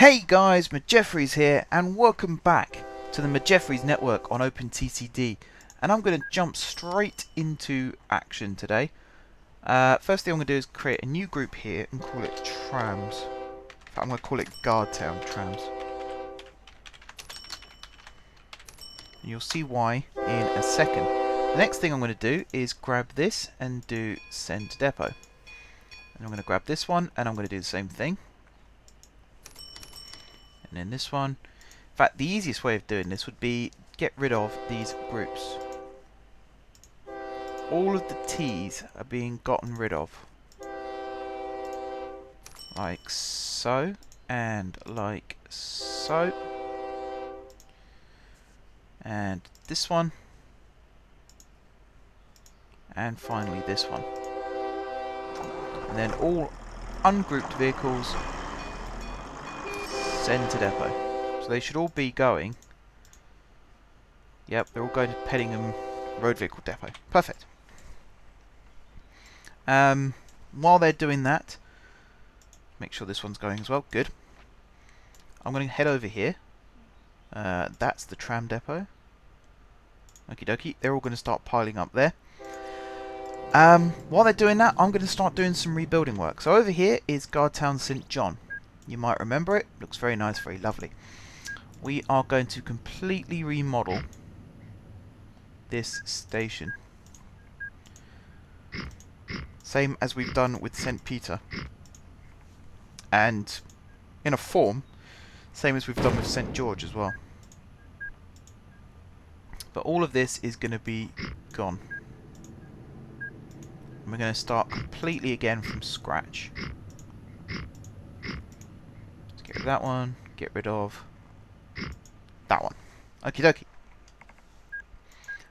Hey guys, McJeffries here, and welcome back to the McJeffries network on OpenTTD. And I'm going to jump straight into action today. First thing I'm going to do is create a new group here and call it Trams. In fact, I'm going to call it Gardtown Trams. And you'll see why in a second. The next thing I'm going to do is grab this and do send to depot. And I'm going to grab this one and I'm going to do the same thing. And then this one. In fact, the easiest way of doing this would be get rid of these groups. All of the T's are being gotten rid of. Like so, and like so. And this one. And finally this one. And then all ungrouped vehicles send to depot. So they should all be going. Yep, they're all going to Pettingham Road Vehicle Depot. Perfect. While they're doing that, make sure this one's going as well. Good. I'm going to head over here. That's the tram depot. Okie dokie. They're all going to start piling up there. While they're doing that, I'm going to start doing some rebuilding work. So over here is Gardtown St John. You might remember it. Looks very nice, very lovely. We are going to completely remodel this station. Same as we've done with St Peter. And in a form, same as we've done with St George as well. But all of this is going to be gone. And we're going to start completely again from scratch. Get rid of that one, get rid of that one. Okie dokie.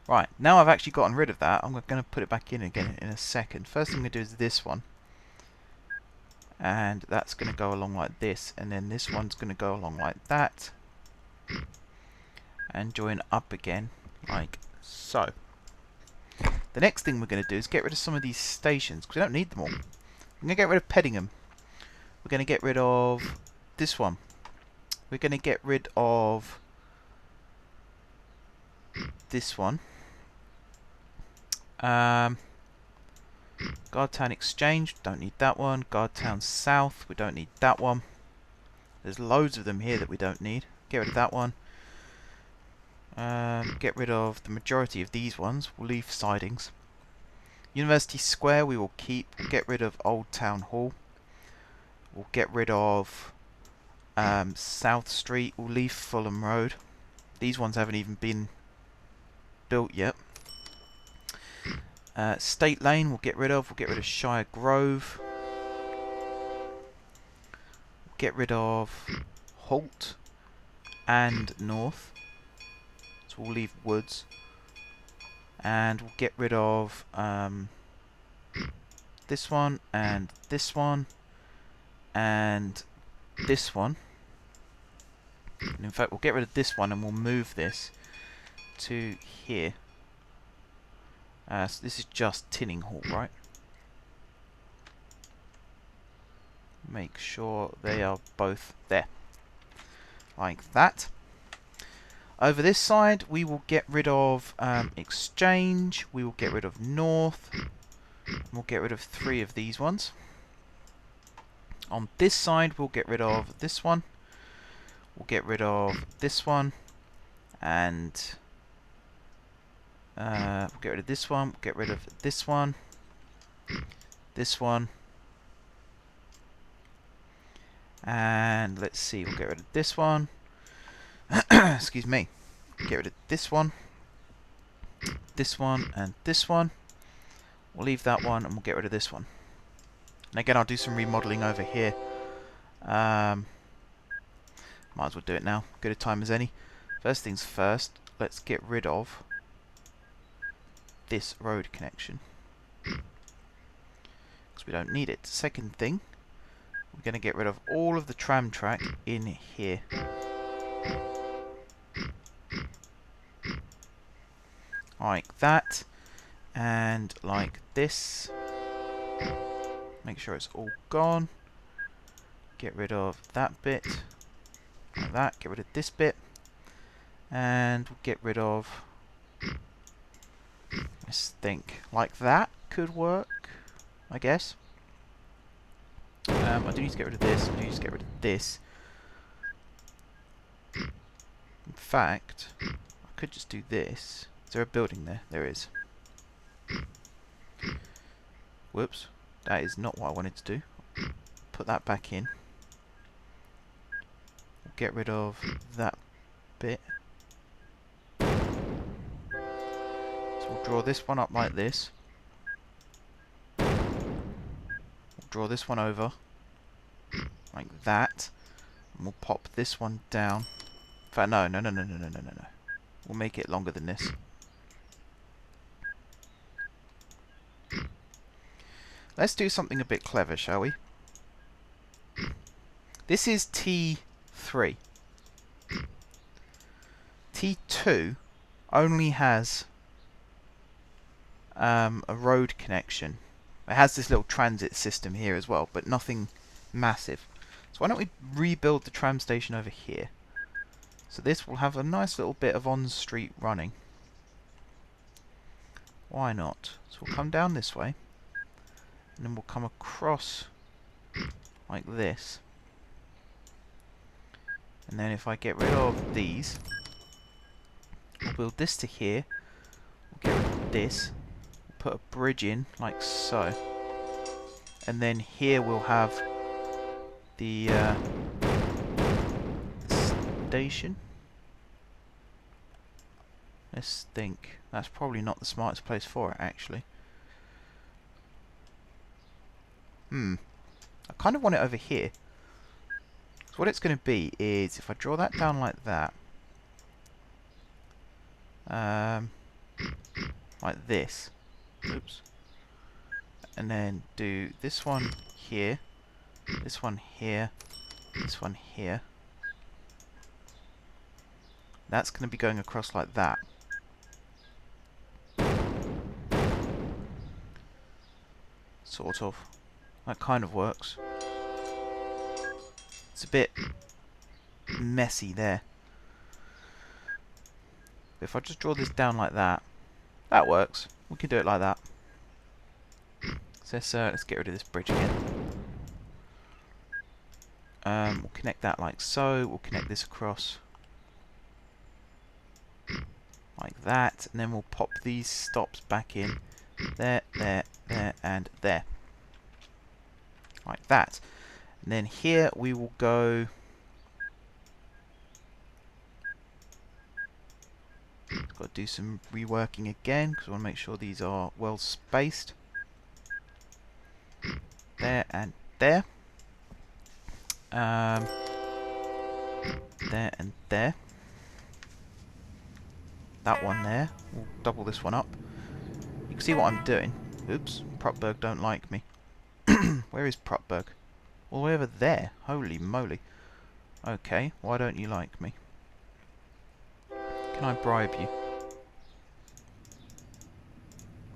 Right, now I've actually gotten rid of that, I'm going to put it back in again in a second. First thing I'm going to do is this one. And that's going to go along like this. And then this one's going to go along like that. And join up again, like so. The next thing we're going to do is get rid of some of these stations, because we don't need them all. I'm going to get rid of Pettingham. We're going to get rid of this one. We're going to get rid of this one. Gardtown Exchange, don't need that one. Gardtown South, we don't need that one. There's loads of them here that we don't need. Get rid of that one. Get rid of the majority of these ones. We'll leave sidings. University Square we will keep. We'll get rid of Old Town Hall. We'll get rid of South Street. We'll leave Fulham Road. These ones haven't even been built yet. State Lane we'll get rid of. We'll get rid of Shire Grove. We'll get rid of Holt and North. So we'll leave Woods. And we'll get rid of this one and this one and this one. And in fact we'll get rid of this one and we'll move this to here. So this is just Tinning Hall, right? Make sure they are both there. Like that. Over this side we will get rid of Exchange, we will get rid of North, and we'll get rid of 3 of these ones. On this side we'll get rid of this one, we'll get rid of this one, and we'll get rid of this one, we'll get rid of this one, and let's see, we'll get rid of this one. Excuse me. Get rid of this one, and this one. We'll leave that one, and we'll get rid of this one. And again, I'll do some remodeling over here. Might as well do it now. Good a time as any. First things first, let's get rid of this road connection, because we don't need it. Second thing, we're going to get rid of all of the tram track in here. Like that, and like this. Make sure it's all gone. Get rid of that bit. like that. Get rid of this bit. And we'll get rid of... Let's think. Like that could work, I guess. I do need to get rid of this. I do need to get rid of this. In fact, I could just do this. Is there a building there? There is. Whoops. That is not what I wanted to do. Put that back in. We'll get rid of that bit. So we'll draw this one up like this. We'll draw this one over like that. And we'll pop this one down. In fact, no. We'll make it longer than this. Let's do something a bit clever, shall we? This is T3. T2 only has a road connection. It has this little transit system here as well, but nothing massive. So why don't we rebuild the tram station over here? So this will have a nice little bit of on-street running. Why not? So we'll come down this way. And then we'll come across like this. And then if I get rid of these, we'll build this to here. We'll get rid of this. We'll put a bridge in like so. And then here we'll have the station. Let's think. That's probably not the smartest place for it, actually. I kind of want it over here. So what it's going to be is, if I draw that down like that, like this, oops, and then do this one here, this one here, this one here. That's going to be going across like that. Sort of. That kind of works. It's a bit messy there. But if I just draw this down like that, that works. We can do it like that. So let's get rid of this bridge again. We'll connect that like so. We'll connect this across like that, and then we'll pop these stops back in. There, there, there, and there. Like that. And then here we will go... Got to do some reworking again, because I want to make sure these are well spaced. There and there. There and there. That one there. We'll double this one up. You can see what I'm doing. Oops, Protberg don't like me. Where is Protberg? All the way over there. Holy moly. Okay, why don't you like me? Can I bribe you?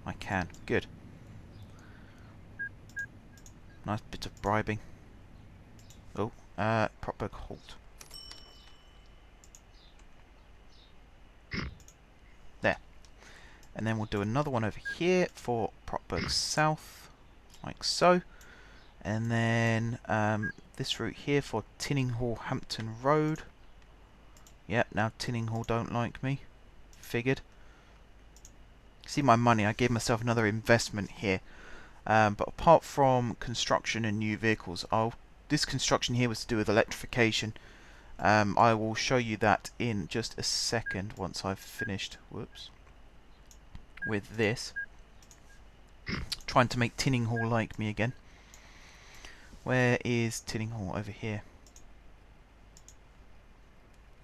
I can. Good. Nice bit of bribing. Oh, Protberg halt. There. And then we'll do another one over here for Protberg South. Like so. And then this route here for Tinninghall Hampton Road. Yep, now Tinninghall don't like me. Figured. See my money, I gave myself another investment here. But apart from construction and new vehicles, this construction here was to do with electrification. I will show you that in just a second once I've finished with this. Trying to make Tinninghall like me again. Where is Tinninghall? Over here.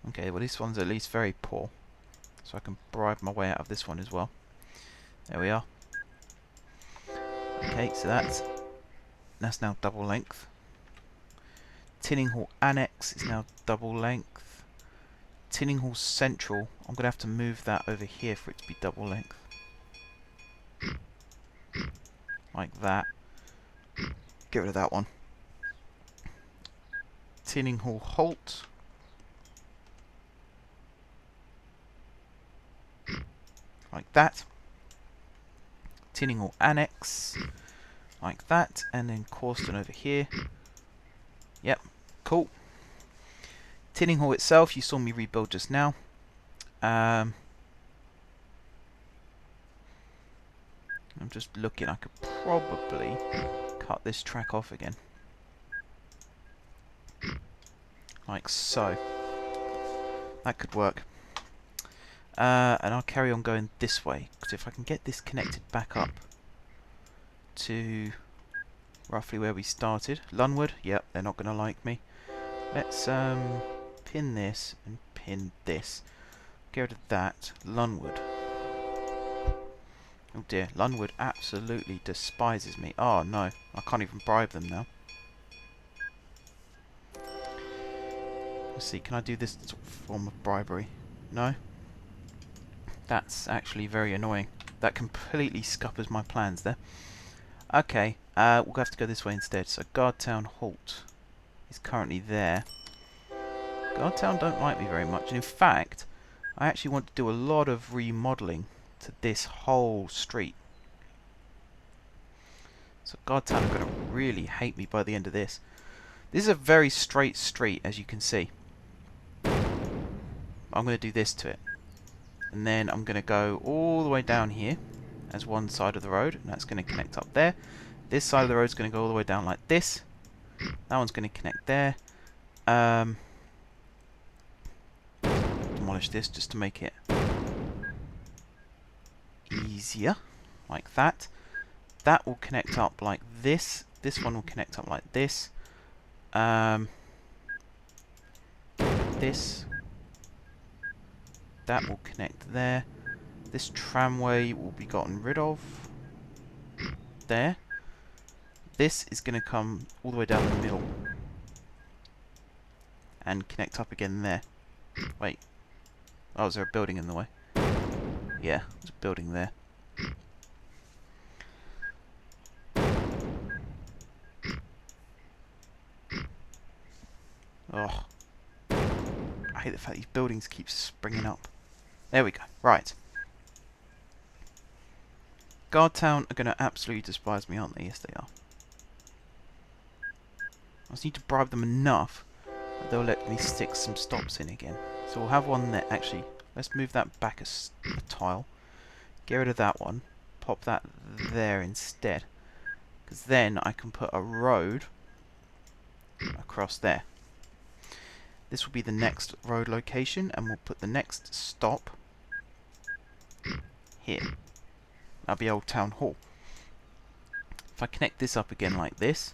Okay, well this one's at least very poor. So I can bribe my way out of this one as well. There we are. Okay, so that's now double length. Tinninghall Annex is now double length. Tinninghall Central, I'm going to have to move that over here for it to be double length. Like that. Get rid of that one. Tinninghall Holt. that. Tinning Hall Annex, like that, and then Corston over here. Yep, cool. Tinning Hall itself, you saw me rebuild just now. I'm just looking, I could probably cut this track off again. Like so. That could work. And I'll carry on going this way, because if I can get this connected back up to roughly where we started. Lunwood, yep, they're not going to like me. Let's pin this and pin this. Get rid of that. Lunwood. Oh dear, Lunwood absolutely despises me. Oh no, I can't even bribe them now. Let's see, can I do this sort of form of bribery? No? That's actually very annoying. That completely scuppers my plans there. Okay, we'll have to go this way instead. So Gardtown Halt is currently there. Gardtown don't like me very much, and in fact, I actually want to do a lot of remodeling to this whole street. So Gardtown are going to really hate me by the end of this. This is a very straight street, as you can see. I'm going to do this to it. And then I'm going to go all the way down here as one side of the road, and that's going to connect up there. This side of the road is going to go all the way down like this. That one's going to connect there. Demolish this just to make it easier, like that. That will connect up like this. This one will connect up like this. This. That will connect there. This tramway will be gotten rid of. There. This is going to come all the way down the middle. And connect up again there. Wait. Oh, is there a building in the way? Yeah, there's a building there. Oh. I hate the fact these buildings keep springing up. There we go. Right. Gardtown are going to absolutely despise me, aren't they? Yes, they are. I just need to bribe them enough that they'll let me stick some stops in again. So we'll have one there. Actually, let's move that back a tile. Get rid of that one. Pop that there instead. Because then I can put a road across there. This will be the next road location, and we'll put the next stop here. That'll be Old Town Hall. If I connect this up again like this,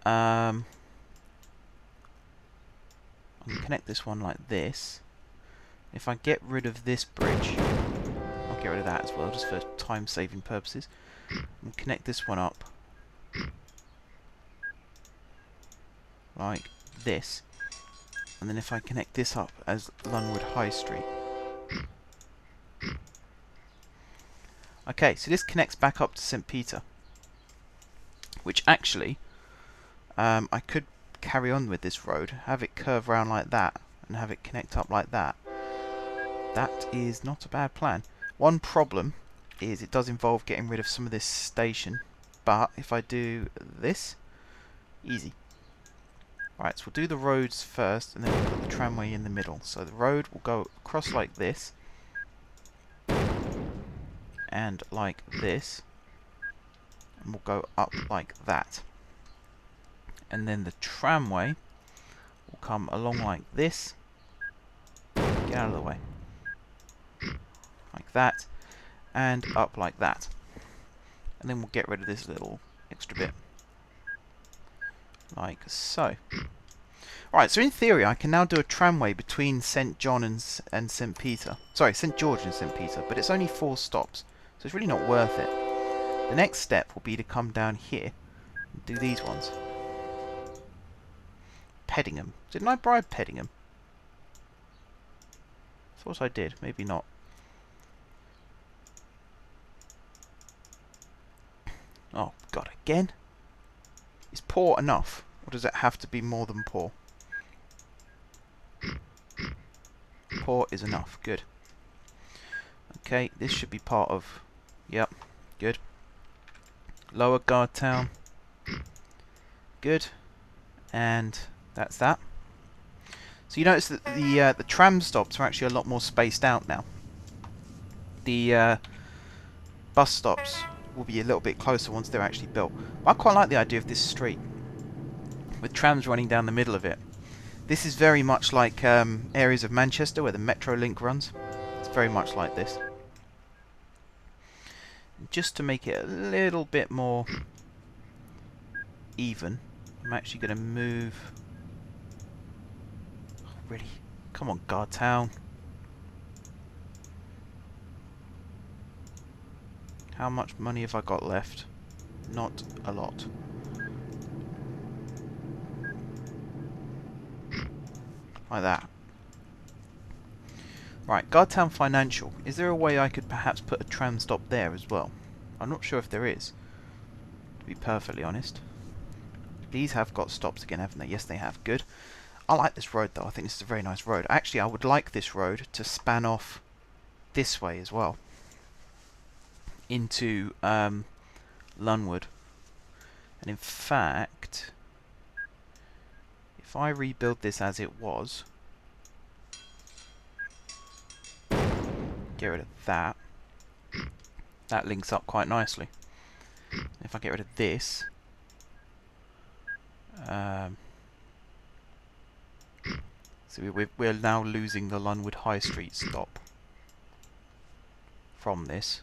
I'm going to connect this one like this. If I get rid of this bridge, I'll get rid of that as well, just for time-saving purposes. We'll connect this one up like this. And then if I connect this up as Lunwood High Street. Okay, so this connects back up to St. Peter. Which actually, I could carry on with this road, have it curve round like that, and have it connect up like that. That is not a bad plan. One problem is it does involve getting rid of some of this station, but if I do this, easy. Right, so we'll do the roads first, and then we'll put the tramway in the middle. So the road will go across like this, and like this, and we'll go up like that. And then the tramway will come along like this. Get out of the way. Like that, and up like that. And then we'll get rid of this little extra bit. Like so. Right, so in theory I can now do a tramway between St. John and St. Peter. Sorry, St. George and St. Peter, but it's only 4 stops, so it's really not worth it. The next step will be to come down here and do these ones. Peddingham. Didn't I bribe Peddingham? Thought I did, maybe not. Oh, God, again? Is poor enough? Or does it have to be more than poor? Poor is enough. Good. Okay, this should be part of... Yep, good. Lower Gardtown. Good. And that's that. So you notice that the tram stops are actually a lot more spaced out now. The bus stops will be a little bit closer once they're actually built. I quite like the idea of this street, with trams running down the middle of it. This is very much like areas of Manchester where the Metro link runs. It's very much like this. Just to make it a little bit more even, I'm actually going to move... Oh, really? Come on, Gardtown. How much money have I got left? Not a lot. Like that. Right, Gardtown Financial. Is there a way I could perhaps put a tram stop there as well? I'm not sure if there is, to be perfectly honest. These have got stops again, haven't they? Yes, they have. Good. I like this road, though. I think this is a very nice road. Actually, I would like this road to span off this way as well, into Lunwood. And in fact, if I rebuild this as it was, get rid of that, that links up quite nicely. If I get rid of this, so we're now losing the Lunwood High Street stop from this.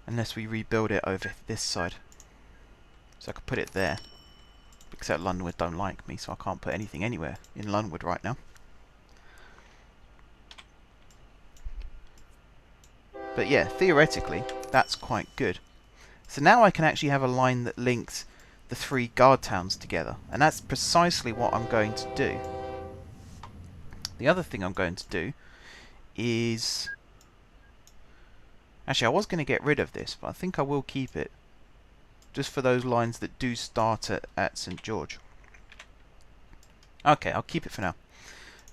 Unless we rebuild it over this side. So I could put it there. Except Lunwood don't like me, so I can't put anything anywhere in Lunwood right now. But yeah, theoretically, that's quite good. So now I can actually have a line that links the three guard towns together. And that's precisely what I'm going to do. The other thing I'm going to do is... Actually, I was going to get rid of this, but I think I will keep it. Just for those lines that do start at St. George. Okay, I'll keep it for now.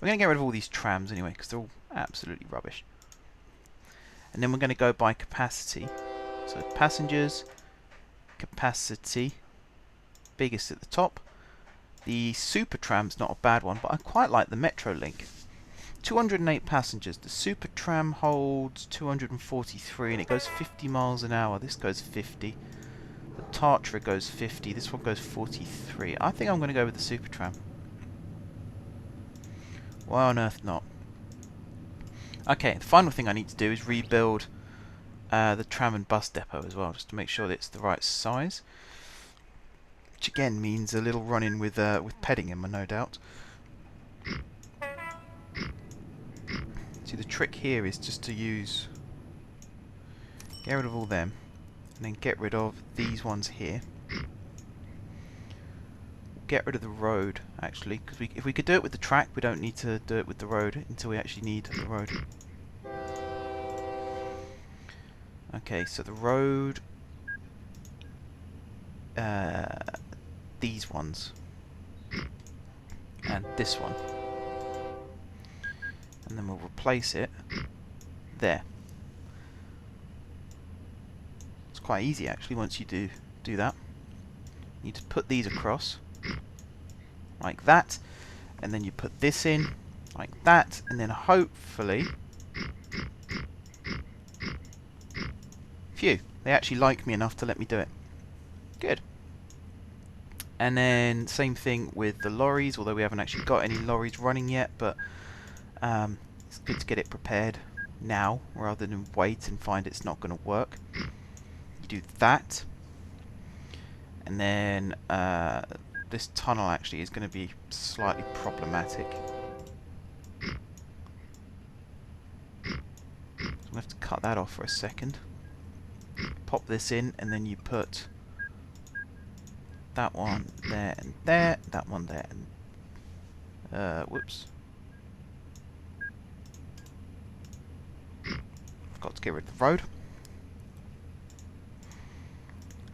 We're going to get rid of all these trams anyway, because they're all absolutely rubbish. And then we're going to go by capacity. So passengers, capacity, biggest at the top. The super tram's not a bad one, but I quite like the Metro link. 208 passengers. The super tram holds 243 and it goes 50 miles an hour. This goes 50. The Tatra goes 50. This one goes 43. I think I'm going to go with the super tram. Why on earth not? Okay, the final thing I need to do is rebuild the tram and bus depot as well, just to make sure that it's the right size. Which again means a little run-in with Peddingham, no doubt. See, the trick here is just to use... Get rid of all them, and then get rid of these ones here. Get rid of the road, actually, because if we could do it with the track, we don't need to do it with the road until we actually need the road. Okay, so the road... these ones. And this one. And then we'll replace it there. It's quite easy actually once you do that. You just put these across like that, and then you put this in like that, and then hopefully, phew, they actually like me enough to let me do it. Good. And then same thing with the lorries, although we haven't actually got any lorries running yet, but it's good to get it prepared now rather than wait and find it's not going to work. You do that, and then this tunnel actually is going to be slightly problematic. So I'm going to have to cut that off for a second. Pop this in, and then you put that one there and there, that one there, and whoops. Forgot to get rid of the road.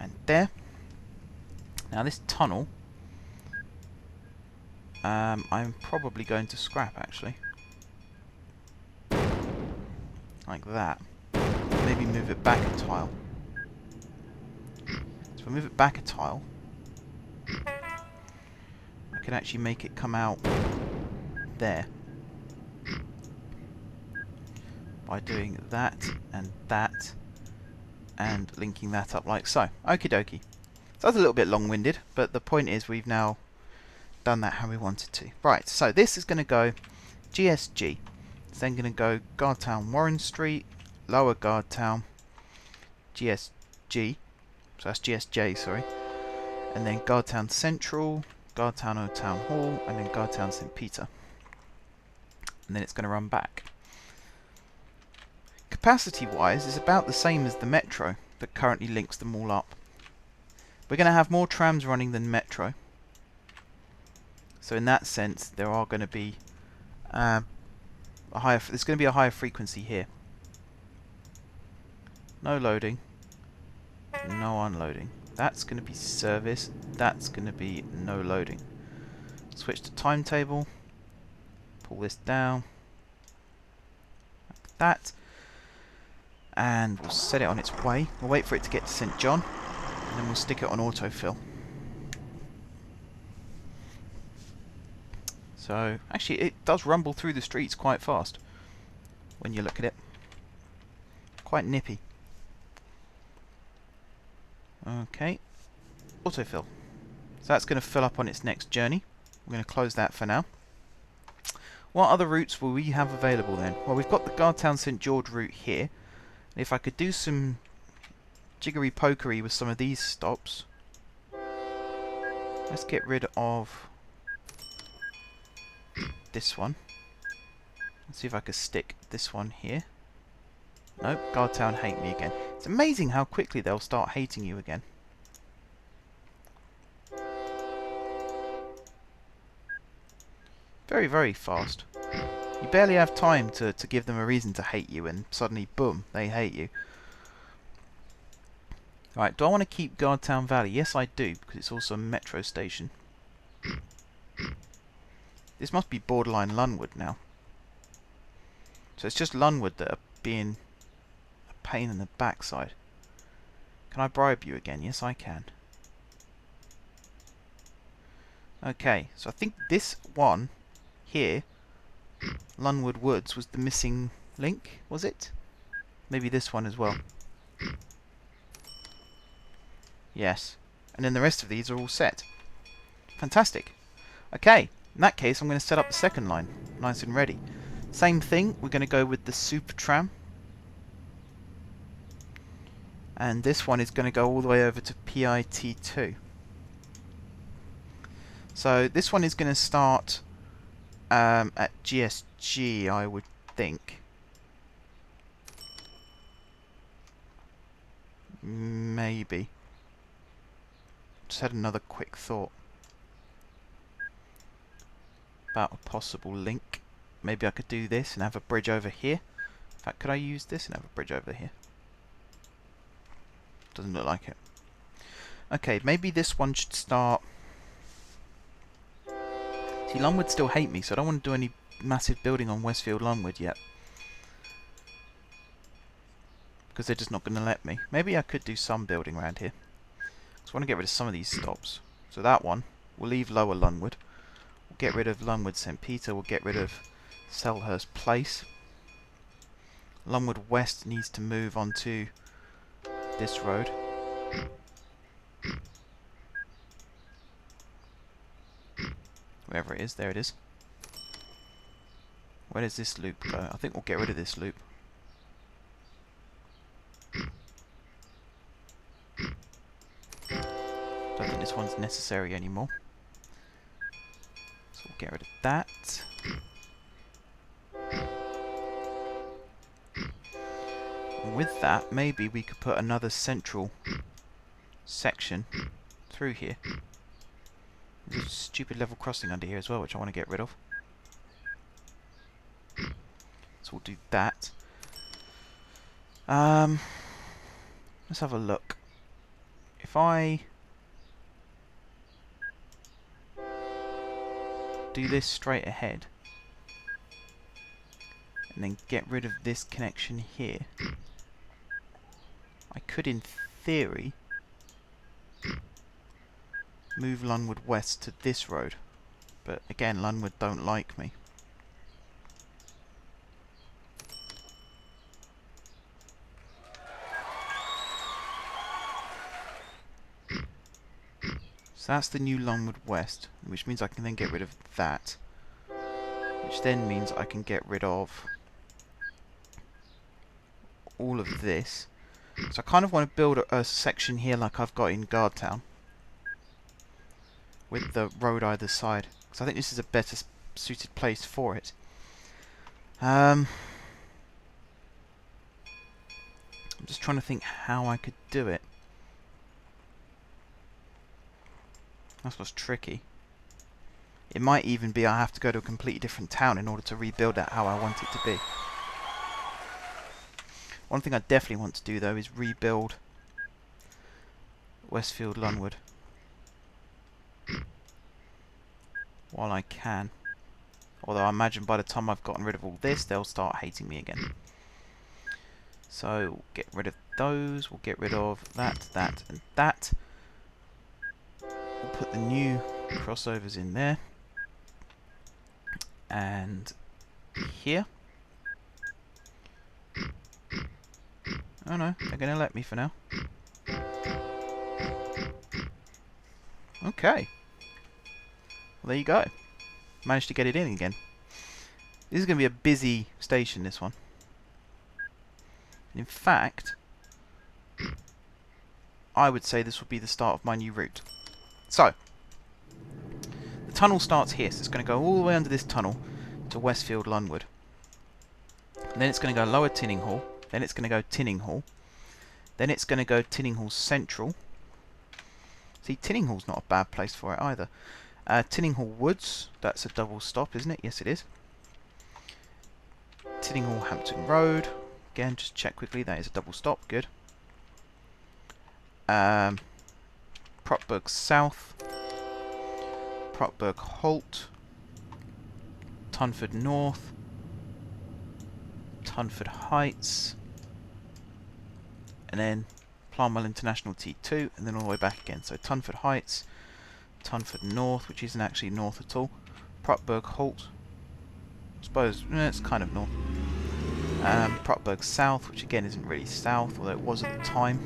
And there. Now this tunnel I'm probably going to scrap, actually. Like that. Maybe move it back a tile. So if I move it back a tile, I can actually make it come out there. By doing that, and linking that up like so. Okie dokie. So that's a little bit long-winded, but the point is we've now done that how we wanted to. Right, so this is going to go GSG. It's then going to go Gardtown Warren Street, Lower Gardtown, GSG, so that's GSJ, sorry, and then Gardtown Central, Gardtown Old Town Hall, and then Gardtown St. Peter. And then it's going to run back. Capacity-wise, it's about the same as the Metro that currently links them all up. We're going to have more trams running than Metro. So in that sense, there are going to be there's going to be a higher frequency here. No loading, no unloading. That's going to be service. That's going to be no loading. Switch to timetable. Pull this down like that, and we'll set it on its way. We'll wait for it to get to St. John, and then we'll stick it on autofill. So, actually, it does rumble through the streets quite fast when you look at it. Quite nippy. Okay, autofill. So that's going to fill up on its next journey. We're going to close that for now. What other routes will we have available then? Well, we've got the Gardtown St. George route here. If I could do some jiggery-pokery with some of these stops. Let's get rid of this one. Let's see if I could stick this one here. Nope, Gardtown hate me again. It's amazing how quickly they'll start hating you again. Very, very fast. You barely have time to give them a reason to hate you, and suddenly, boom, they hate you. Right, do I want to keep Gardtown Valley? Yes, I do, because it's also a metro station. This must be borderline Lunwood now. So it's just Lunwood that are being a pain in the backside. Can I bribe you again? Yes, I can. Okay, so I think this one here, Lunwood Woods, was the missing link, was it? Maybe this one as well. Yes. And then the rest of these are all set. Fantastic. Okay, in that case I'm going to set up the second line, nice and ready. Same thing, we're going to go with the Super Tram. And this one is going to go all the way over to PIT2. So this one is going to start at GSG, I would think. Maybe. Just had another quick thought about a possible link. Maybe I could do this and have a bridge over here. In fact, could I use this and have a bridge over here? Doesn't look like it. Okay, maybe this one should start... See, Lunwood still hate me, so I don't want to do any massive building on Westfield Lunwood yet. Because they're just not going to let me. Maybe I could do some building around here. So I want to get rid of some of these stops. So that one, we'll leave Lower Lunwood. We'll get rid of Lunwood St. Peter. We'll get rid of Selhurst Place. Lunwood West needs to move onto this road. Wherever it is, there it is. Where does this loop go? I think we'll get rid of this loop. Don't think this one's necessary anymore. So we'll get rid of that. And with that, maybe we could put another central section through here. There's a stupid level crossing under here as well, which I want to get rid of. So we'll do that. Let's have a look. If I do this straight ahead and then get rid of this connection here, I could in theory move Lunwood West to this road, but again Lunwood don't like me. So that's the new Lunwood West, which means I can then get rid of that, which then means I can get rid of all of this. So I kind of want to build a section here like I've got in Gardtown, with the road either side, because I think this is a better suited place for it. I'm just trying to think how I could do it. That's what's tricky. It might even be I have to go to a completely different town in order to rebuild it how I want it to be. One thing I definitely want to do though is rebuild Westfield Lunwood while I can. Although I imagine by the time I've gotten rid of all this, they'll start hating me again. So we'll get rid of those, we'll get rid of that, that and that. We'll put the new crossovers in there. And here. Oh no, they're going to let me for now. Okay. Well, there you go. Managed to get it in again. This is going to be a busy station, this one. In fact, I would say this will be the start of my new route. So, the tunnel starts here, so it's going to go all the way under this tunnel to Westfield Lunwood. And then it's going to go Lower Tinninghall, then it's going to go Tinninghall, then it's going to go Tinninghall Central. See, Tinninghall's not a bad place for it either. Tinninghall Woods, that's a double stop, isn't it? Yes, it is. Tinninghall Hampton Road, again, just check quickly, that is a double stop, good. Propburg South, Propburg Holt, Tunford North, Tunford Heights, and then Planwell International T2, and then all the way back again. So Tunford Heights, Tunford North, which isn't actually north at all, Propburg Holt, I suppose it's kind of north, Propburg South, which again isn't really south, although it was at the time.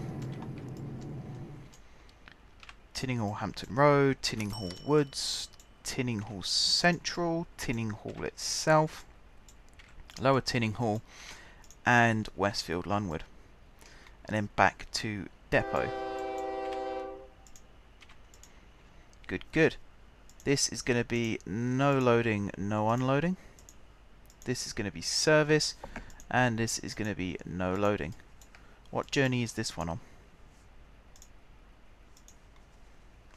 Tinninghall Hampton Road, Tinninghall Woods, Tinninghall Central, Tinninghall itself, Lower Tinninghall, and Westfield Lunwood. And then back to Depot. Good, good. This is going to be no loading, no unloading. This is going to be service, and this is going to be no loading. What journey is this one on?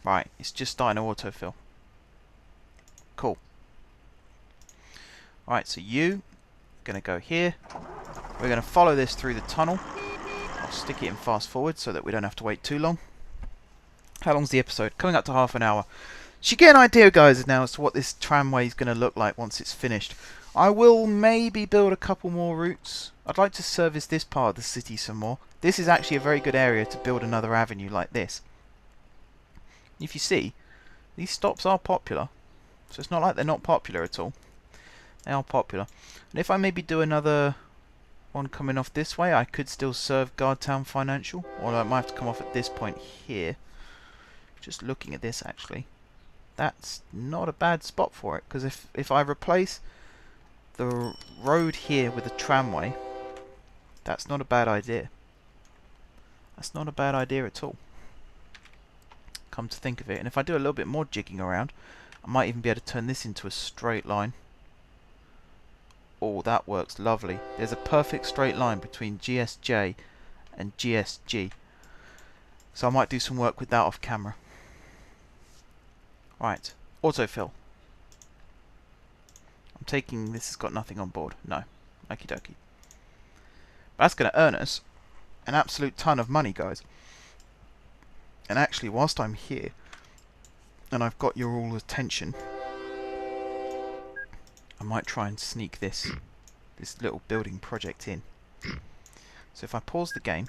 Right, it's just starting to autofill. Cool. Alright, so you going to go here. We're going to follow this through the tunnel. I'll stick it in fast forward so that we don't have to wait too long. How long's the episode? Coming up to half an hour. So you get an idea, guys, now as to what this tramway is going to look like once it's finished. I will maybe build a couple more routes. I'd like to service this part of the city some more. This is actually a very good area to build another avenue like this. If you see, these stops are popular. So it's not like they're not popular at all. They are popular. And if I maybe do another one coming off this way, I could still serve Gardtown Financial. Or I might have to come off at this point here. Just looking at this actually. That's not a bad spot for it. Because if I replace the road here with a tramway, that's not a bad idea. That's not a bad idea at all. Come to think of it. And if I do a little bit more jigging around, I might even be able to turn this into a straight line. Oh, that works lovely. There's a perfect straight line between GSJ and GSG. So I might do some work with that off camera. Right, autofill. I'm taking this has got nothing on board. No. Okie dokie. But that's going to earn us an absolute ton of money, guys. And actually, whilst I'm here, and I've got your all attention, I might try and sneak this little building project in. So if I pause the game,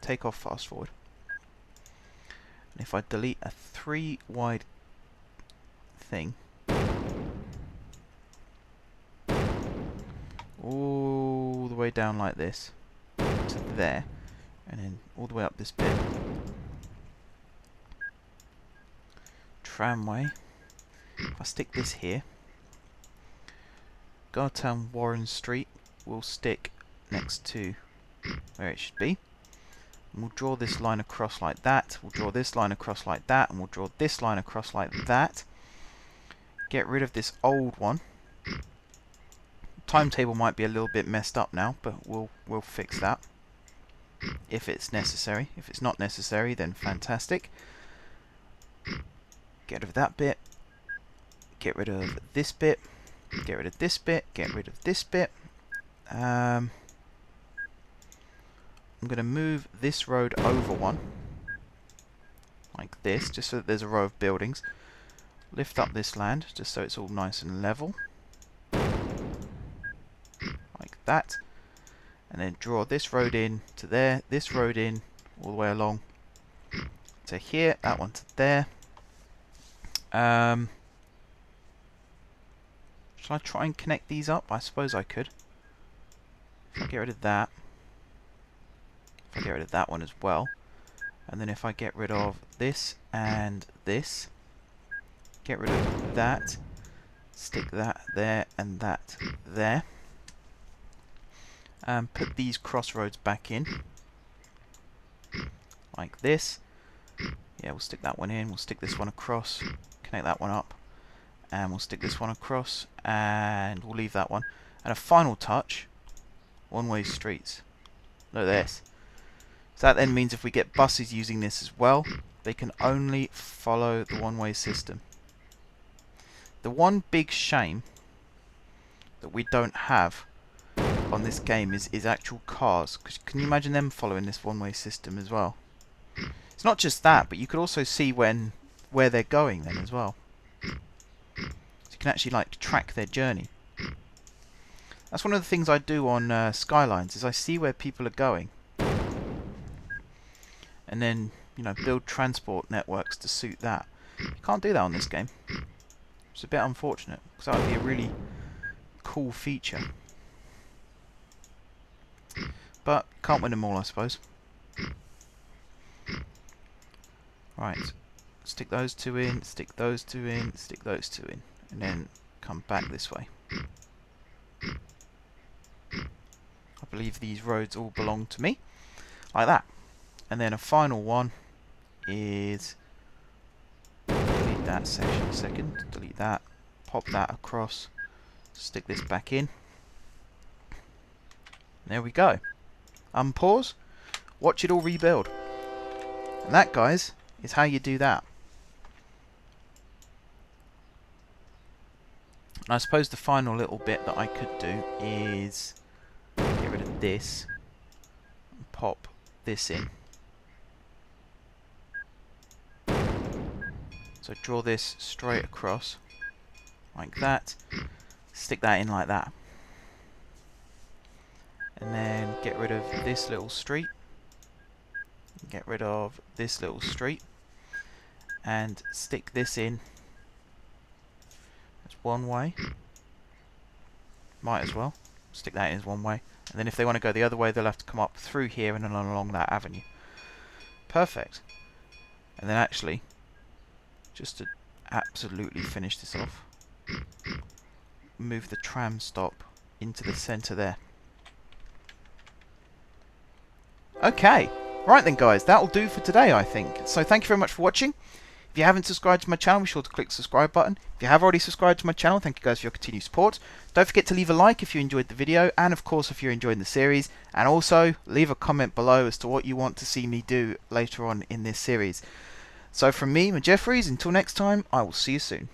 take off fast forward, and if I delete a 3 wide thing all the way down like this to there, and then all the way up this bit, tramway, if I stick this here, Gardtown Warren Street will stick next to where it should be. And we'll draw this line across like that, we'll draw this line across like that, and we'll draw this line across like that. Get rid of this old one. Timetable might be a little bit messed up now, but we'll fix that if it's necessary. If it's not necessary, then fantastic. Get rid of that bit. Get rid of this bit. Get rid of this bit. Get rid of this bit. I'm going to move this road over one, like this, just so that there's a row of buildings. Lift up this land, just so it's all nice and level, like that. And then draw this road in to there, this road in all the way along to here, that one to there. Shall I try and connect these up? I suppose I could. If I get rid of that, if I get rid of that one as well, and then if I get rid of this and this, get rid of that, stick that there and that there, and put these crossroads back in, like this. Yeah, we'll stick that one in, we'll stick this one across, connect that one up, and we'll stick this one across, and we'll leave that one. And a final touch, one-way streets. Look at this. So that then means if we get buses using this as well, they can only follow the one-way system. The one big shame that we don't have on this game is actual cars. 'Cause can you imagine them following this one-way system as well? It's not just that, but you could also see where they're going then as well. So you can actually like track their journey. That's one of the things I do on Skylines, is I see where people are going, and then, you know, build transport networks to suit that. You can't do that on this game. It's a bit unfortunate, because that would be a really cool feature. But can't win them all, I suppose. Right, stick those two in, stick those two in, stick those two in, and then come back this way. I believe these roads all belong to me, like that. And then a final one is, delete that section a second, delete that, pop that across, stick this back in. There we go. Unpause, watch it all rebuild. And that, guys, is how you do that. And I suppose the final little bit that I could do is get rid of this and pop this in. So draw this straight across like that, stick that in like that, and then get rid of this little street, get rid of this little street, and stick this in as one way. Might as well stick that in as one way, and then if they want to go the other way, they'll have to come up through here and then along that avenue. Perfect. And then actually, just to absolutely finish this off, move the tram stop into the centre there. Okay, right then guys, that'll do for today, I think. So thank you very much for watching. If you haven't subscribed to my channel, be sure to click the subscribe button. If you have already subscribed to my channel, thank you guys for your continued support. Don't forget to leave a like if you enjoyed the video, and of course if you're enjoying the series, and also leave a comment below as to what you want to see me do later on in this series. So from me, Jeffries, until next time, I will see you soon.